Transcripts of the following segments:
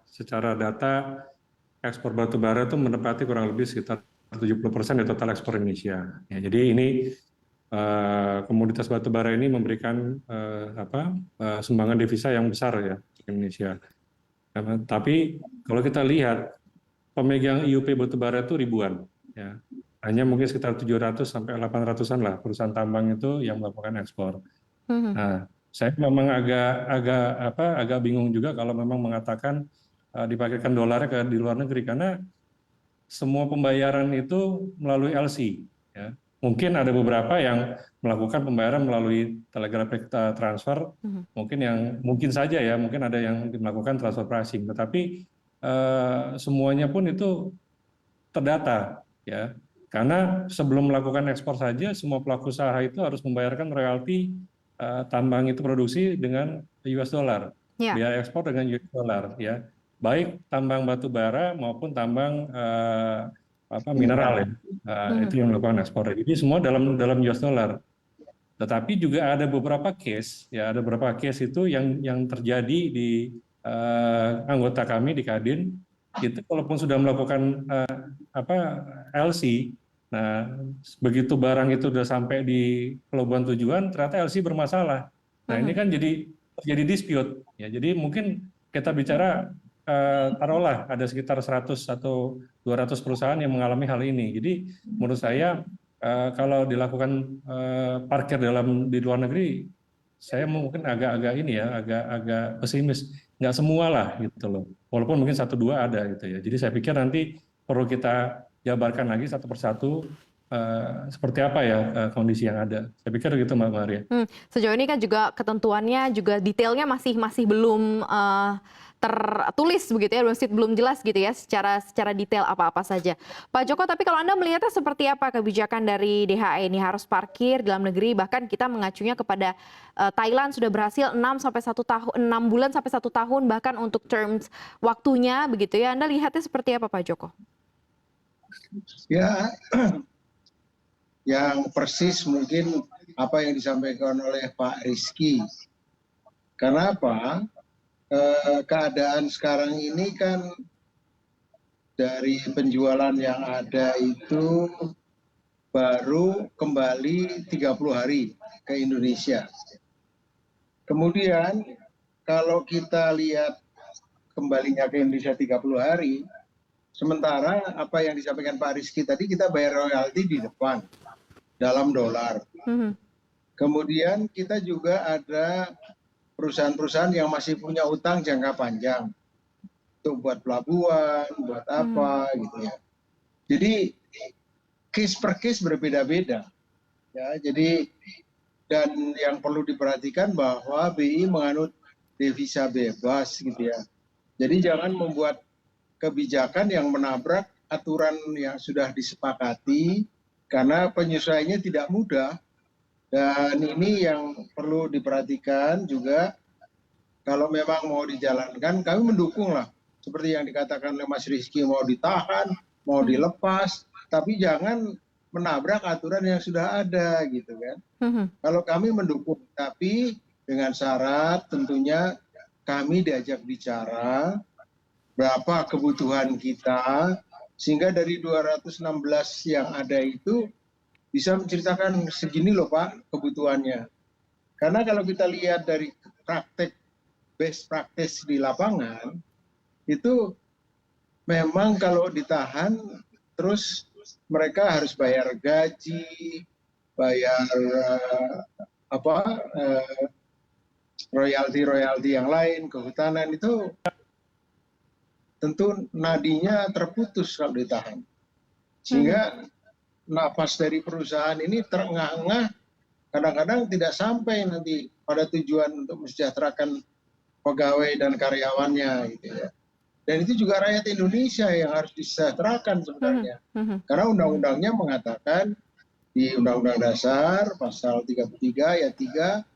secara data ekspor batu bara itu menempati kurang lebih sekitar 70% dari total ekspor Indonesia. Ya, jadi ini komoditas batu bara ini memberikan sumbangan devisa yang besar ya untuk Indonesia. Tapi kalau kita lihat pemegang IUP batu bara itu ribuan, ya. Hanya mungkin sekitar 700 sampai 800-an lah perusahaan tambang itu yang melakukan ekspor. Nah, saya memang agak bingung juga kalau memang mengatakan dipakaikan dolarnya ke di luar negeri karena semua pembayaran itu melalui LC. Ya. Mungkin ada beberapa yang melakukan pembayaran melalui telegraphic transfer, mungkin saja ya, mungkin ada yang melakukan transfer pricing, tetapi semuanya pun itu terdata, ya. Karena sebelum melakukan ekspor saja, semua pelaku usaha itu harus membayarkan royalti tambang itu produksi dengan US dollar, biaya ekspor dengan US dollar, ya. Baik tambang batu bara maupun tambang mineral, ya. Itu yang melakukan ekspor. Jadi semua dalam US dollar. Tetapi juga ada beberapa case, ya, ada beberapa case itu yang terjadi di anggota kami di Kadin. Itu walaupun sudah melakukan LC, nah begitu barang itu sudah sampai di pelabuhan tujuan, ternyata LC bermasalah. Nah ini kan jadi dispute, ya. Jadi mungkin kita bicara taruhlah ada sekitar 100 atau 200 perusahaan yang mengalami hal ini. Jadi menurut saya kalau dilakukan parkir di luar negeri, saya mungkin agak ini ya, agak pesimis. Nggak semua lah gitu loh. Walaupun mungkin 1-2 ada gitu ya. Jadi saya pikir nanti perlu kita jabarkan lagi satu persatu seperti apa ya kondisi yang ada. Saya pikir gitu Mbak Maria. Sejauh ini kan juga ketentuannya juga detailnya masih belum tertulis begitu ya, belum jelas gitu ya secara detail apa-apa saja. Pak Joko, tapi kalau Anda melihatnya seperti apa kebijakan dari DHE ini, harus parkir dalam negeri, bahkan kita mengacunya kepada Thailand sudah berhasil 6 bulan sampai 1 tahun bahkan untuk terms waktunya begitu ya. Anda lihatnya seperti apa Pak Joko? Ya, yang persis mungkin apa yang disampaikan oleh Pak Rizky. Karena apa? Keadaan sekarang ini kan dari penjualan yang ada itu baru kembali 30 hari ke Indonesia. Kemudian kalau kita lihat kembalinya ke Indonesia 30 hari, sementara apa yang disampaikan Pak Rizky tadi, kita bayar royalti di depan dalam dolar. Kemudian kita juga ada perusahaan-perusahaan yang masih punya utang jangka panjang untuk buat pelabuhan, buat apa gitu ya. Jadi case per case berbeda-beda. Ya, jadi dan yang perlu diperhatikan bahwa BI menganut devisa bebas gitu ya. Jadi jangan membuat kebijakan yang menabrak aturan yang sudah disepakati karena penyesuaiannya tidak mudah. Dan ini yang perlu diperhatikan juga, kalau memang mau dijalankan, kami mendukung lah. Seperti yang dikatakan oleh Mas Rizky, mau ditahan, mau dilepas, tapi jangan menabrak aturan yang sudah ada gitu kan. Kalau kami mendukung, tapi dengan syarat tentunya kami diajak bicara berapa kebutuhan kita, sehingga dari 216 yang ada itu bisa menceritakan segini loh Pak kebutuhannya. Karena kalau kita lihat dari praktek best practice di lapangan, itu memang kalau ditahan terus mereka harus bayar gaji, bayar royalti yang lain, kehutanan, itu tentu nadinya terputus kalau ditahan. Sehingga napas dari perusahaan ini terengah-engah, kadang-kadang tidak sampai nanti pada tujuan untuk mensejahterakan pegawai dan karyawannya gitu ya. Dan itu juga rakyat Indonesia yang harus disejahterakan sebenarnya. Karena undang-undangnya mengatakan di Undang-Undang Dasar pasal 33 ayat 3,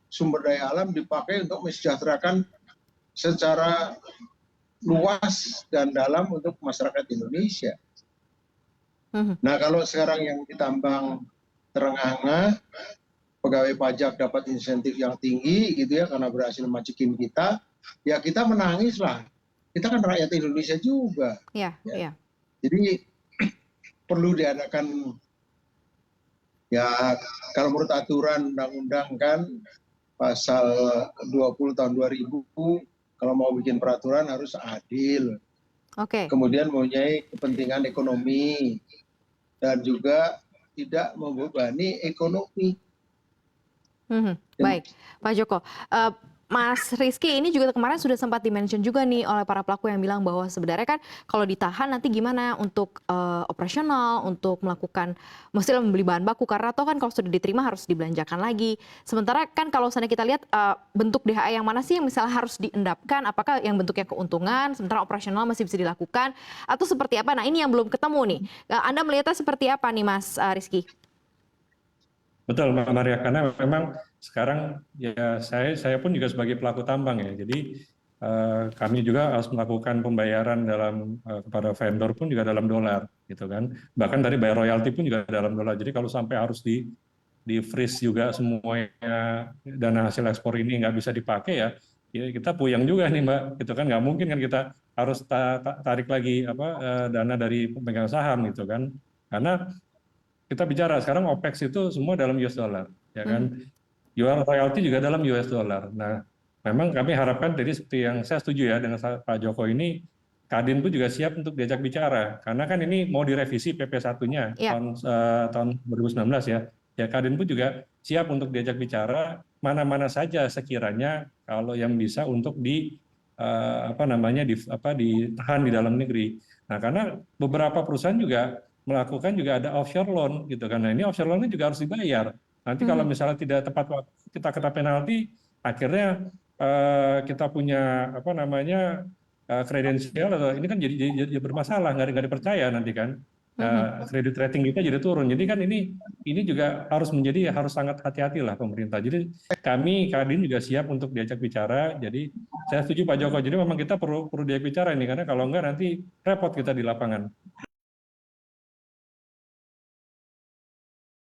sumber daya alam dipakai untuk mensejahterakan secara luas dan dalam untuk masyarakat Indonesia. Nah kalau sekarang yang ditambang terengah-engah, pegawai pajak dapat insentif yang tinggi gitu ya karena berhasil macekin kita, ya kita menangis lah. Kita kan rakyat Indonesia juga. Iya, Ya. iya. Jadi perlu diadakan, ya kalau menurut aturan undang-undang kan pasal 20 tahun 2000, kalau mau bikin peraturan harus adil, Oke. kemudian mempunyai kepentingan ekonomi, dan juga tidak membebani ekonomi. Baik, Pak Joko. Mas Rizky, ini juga kemarin sudah sempat dimention juga nih oleh para pelaku yang bilang bahwa sebenarnya kan kalau ditahan nanti gimana untuk operasional, untuk melakukan, mesti membeli bahan baku, karena toh kan kalau sudah diterima harus dibelanjakan lagi. Sementara kan kalau misalnya kita lihat bentuk DHA yang mana sih yang misalnya harus diendapkan, apakah yang bentuknya keuntungan, sementara operasional masih bisa dilakukan, atau seperti apa? Nah ini yang belum ketemu nih. Anda melihatnya seperti apa nih Mas Rizky? Betul, Mbak Maria, karena memang sekarang ya saya pun juga sebagai pelaku tambang ya, jadi kami juga harus melakukan pembayaran kepada vendor pun juga dalam dolar, gitu kan. Bahkan dari bayar royalti pun juga dalam dolar. Jadi kalau sampai harus di freeze juga semuanya, dana hasil ekspor ini nggak bisa dipakai ya kita puyeng juga nih Mbak, gitu kan. Nggak mungkin kan kita harus tarik lagi dana dari pemegang saham, gitu kan. Karena kita bicara sekarang OPEX itu semua dalam US dollar, ya kan. Jual royalti juga dalam US dollar. Nah, memang kami harapkan tadi seperti yang saya setuju ya dengan Pak Joko ini, Kadin pun juga siap untuk diajak bicara, karena kan ini mau direvisi PP 1-nya tahun 2019 ya. Ya Kadin pun juga siap untuk diajak bicara mana-mana saja sekiranya kalau yang bisa untuk ditahan di dalam negeri. Nah, karena beberapa perusahaan juga melakukan juga ada offshore loan, gitu kan. Nah, ini offshore loan juga harus dibayar. Nanti kalau misalnya tidak tepat waktu kita kena penalti, akhirnya kita punya kredensial atau ini kan jadi bermasalah, nggak dipercaya nanti kan. Kredit rating kita jadi turun. Jadi kan ini juga harus sangat hati-hati lah pemerintah. Jadi kami Kadin juga siap untuk diajak bicara. Jadi saya setuju Pak Joko. Jadi memang kita perlu diajak bicara ini, karena kalau enggak nanti repot kita di lapangan.